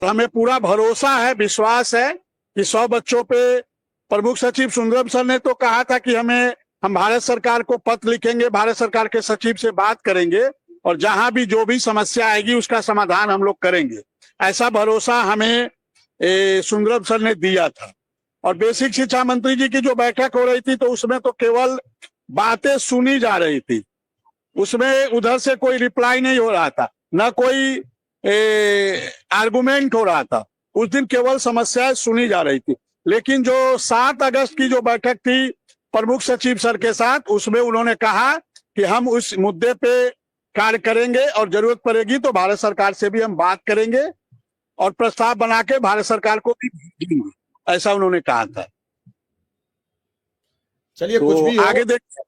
हमें पूरा भरोसा है, विश्वास है कि 100 बच्चों पे प्रमुख सचिव सुंदरम सर ने तो कहा था कि हम भारत सरकार को पत्र लिखेंगे, भारत सरकार के सचिव से बात करेंगे और जहां भी जो भी समस्या आएगी उसका समाधान हम लोग करेंगे। ऐसा भरोसा हमें सुंदरम सर ने दिया था। और बेसिक शिक्षा मंत्री जी की जो बैठक हो रही थी तो उसमें तो केवल बातें सुनी जा रही थी, उसमें उधर से कोई रिप्लाई नहीं हो रहा था, न कोई आर्गुमेंट हो रहा था। उस दिन केवल समस्याएं सुनी जा रही थी। लेकिन जो 7 अगस्त की जो बैठक थी प्रमुख सचिव सर के साथ, उसमें उन्होंने कहा कि हम उस मुद्दे पे कार्य करेंगे और जरूरत पड़ेगी तो भारत सरकार से भी हम बात करेंगे और प्रस्ताव बना के भारत सरकार को भी भेजेंगे, ऐसा उन्होंने कहा था। चलिए तो कुछ भी हो, आगे देखिए,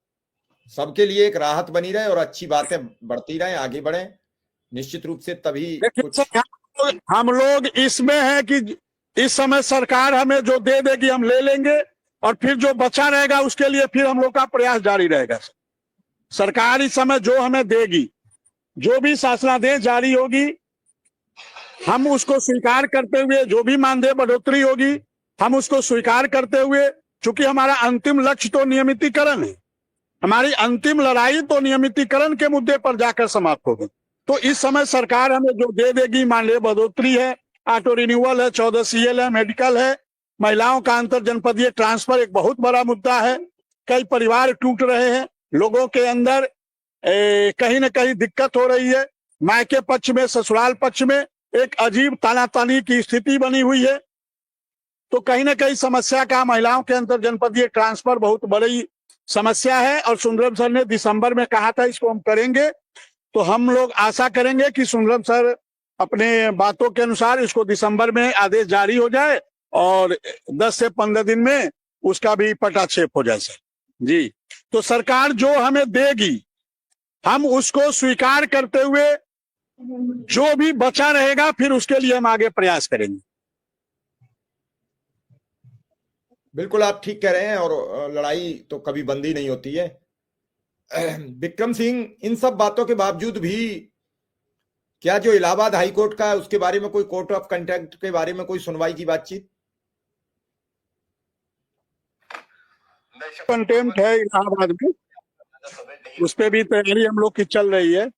सबके लिए एक राहत बनी रहे और अच्छी बातें बढ़ती रहे, आगे बढ़े निश्चित रूप से, तभी कुछ। हम लोग इसमें है कि इस समय सरकार हमें जो दे देगी हम ले लेंगे और फिर जो बचा रहेगा उसके लिए फिर हम लोग का प्रयास जारी रहेगा। सरकार इस समय जो हमें देगी, जो भी शासनादेश जारी होगी, हम उसको स्वीकार करते हुए, जो भी मानदेय बढ़ोतरी होगी हम उसको स्वीकार करते हुए, चूंकि हमारा अंतिम लक्ष्य तो नियमितीकरण है, हमारी अंतिम लड़ाई तो नियमितीकरण के मुद्दे पर जाकर समाप्त होगी। तो इस समय सरकार हमें जो दे देगी, मानदेय बढ़ोतरी है, ऑटो रिन्यूअल है, 14 CL है, मेडिकल है, महिलाओं का अंतर जनपदीय ट्रांसफर एक बहुत बड़ा मुद्दा है। कई परिवार टूट रहे हैं, लोगों के अंदर कहीं ना कहीं दिक्कत हो रही है, मायके पक्ष में ससुराल पक्ष में एक अजीब तानातानी की स्थिति बनी हुई है। तो कहीं ना कहीं समस्या का महिलाओं के अंतर जनपदीय ट्रांसफर बहुत बड़ी समस्या है और सुंदरम सर ने दिसंबर में कहा था इसको हम करेंगे। तो हम लोग आशा करेंगे कि सुंदरम सर अपने बातों के अनुसार इसको दिसंबर में आदेश जारी हो जाए और 10 से 15 दिन में उसका भी पटाक्षेप हो जाए सर जी। तो सरकार जो हमें देगी हम उसको स्वीकार करते हुए जो भी बचा रहेगा फिर उसके लिए हम आगे प्रयास करेंगे। बिल्कुल आप ठीक कह रहे हैं, और लड़ाई तो कभी बंद ही नहीं होती है। विक्रम सिंह, इन सब बातों के बावजूद भी क्या जो इलाहाबाद हाई कोर्ट का है उसके बारे में कोई कोर्ट ऑफ कंटेम्प्ट के बारे में कोई सुनवाई की बातचीत? कंटेम्प्ट है इलाहाबाद में, उस पर भी तैयारी हम लोग की चल रही है,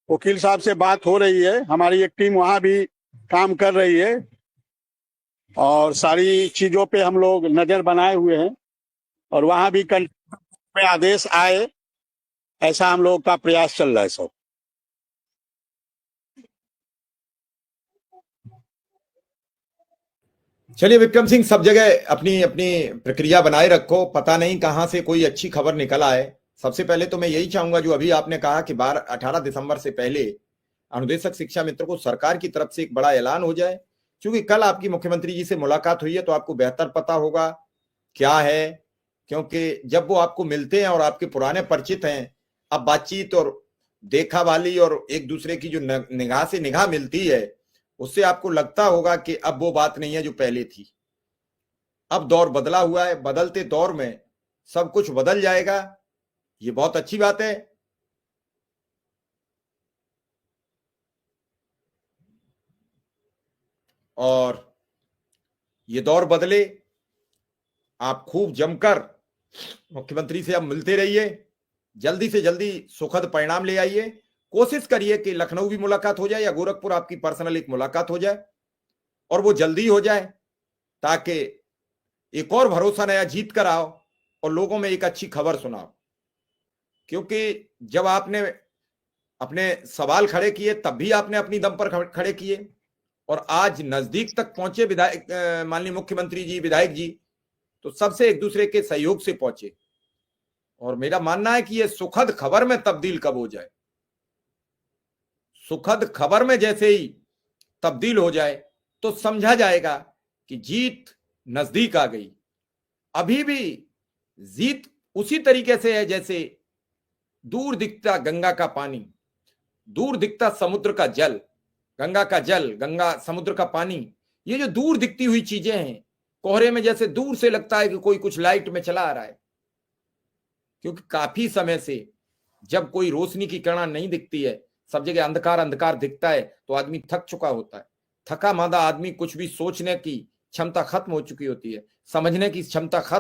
वकील साहब से बात हो रही है, हमारी एक टीम वहां भी काम कर रही है और सारी चीजों पे हम लोग नजर बनाए हुए हैं और वहां भी कंटेम्प्ट में आदेश आए ऐसा हम लोग का प्रयास चल रहा है सब। चलिए विक्रम सिंह, सब जगह अपनी अपनी प्रक्रिया बनाए रखो, पता नहीं कहां से कोई अच्छी खबर निकल आए। सबसे पहले तो मैं यही चाहूंगा, जो अभी आपने कहा कि 18 दिसंबर से पहले अनुदेशक शिक्षा मित्र को सरकार की तरफ से एक बड़ा ऐलान हो जाए, क्योंकि कल आपकी मुख्यमंत्री जी से मुलाकात हुई है तो आपको बेहतर पता होगा क्या है, क्योंकि जब वो आपको मिलते हैं और आपके पुराने परिचित हैं, अब बातचीत और देखा वाली और एक दूसरे की जो निगाह से निगाह मिलती है, उससे आपको लगता होगा कि अब वो बात नहीं है जो पहले थी। अब दौर बदला हुआ है, बदलते दौर में सब कुछ बदल जाएगा, ये बहुत अच्छी बात है। और ये दौर बदले, आप खूब जमकर मुख्यमंत्री से अब मिलते रहिए, जल्दी से जल्दी सुखद परिणाम ले आइए। कोशिश करिए कि लखनऊ भी मुलाकात हो जाए या गोरखपुर आपकी पर्सनल एक मुलाकात हो जाए, और वो जल्दी हो जाए, ताकि एक और भरोसा नया जीत कर आओ और लोगों में एक अच्छी खबर सुनाओ। क्योंकि जब आपने अपने सवाल खड़े किए तब भी आपने अपनी दम पर खड़े किए, और आज नजदीक तक पहुंचे विधायक, माननीय मुख्यमंत्री जी, विधायक जी, तो सबसे एक दूसरे के सहयोग से पहुंचे। और मेरा मानना है कि यह सुखद खबर में तब्दील कब हो जाए, सुखद खबर में जैसे ही तब्दील हो जाए तो समझा जाएगा कि जीत नजदीक आ गई। अभी भी जीत उसी तरीके से है जैसे दूर दिखता गंगा का पानी, दूर दिखता समुद्र का जल, गंगा का जल, गंगा समुद्र का पानी, ये जो दूर दिखती हुई चीजें हैं, कोहरे में जैसे दूर से लगता है कि कोई कुछ लाइट में चला आ रहा है, क्योंकि काफी समय से जब कोई रोशनी की किरण नहीं दिखती है, सब जगह अंधकार अंधकार दिखता है, तो आदमी थक चुका होता है। थका मांदा आदमी कुछ भी सोचने की क्षमता खत्म हो चुकी होती है, समझने की क्षमता खत्म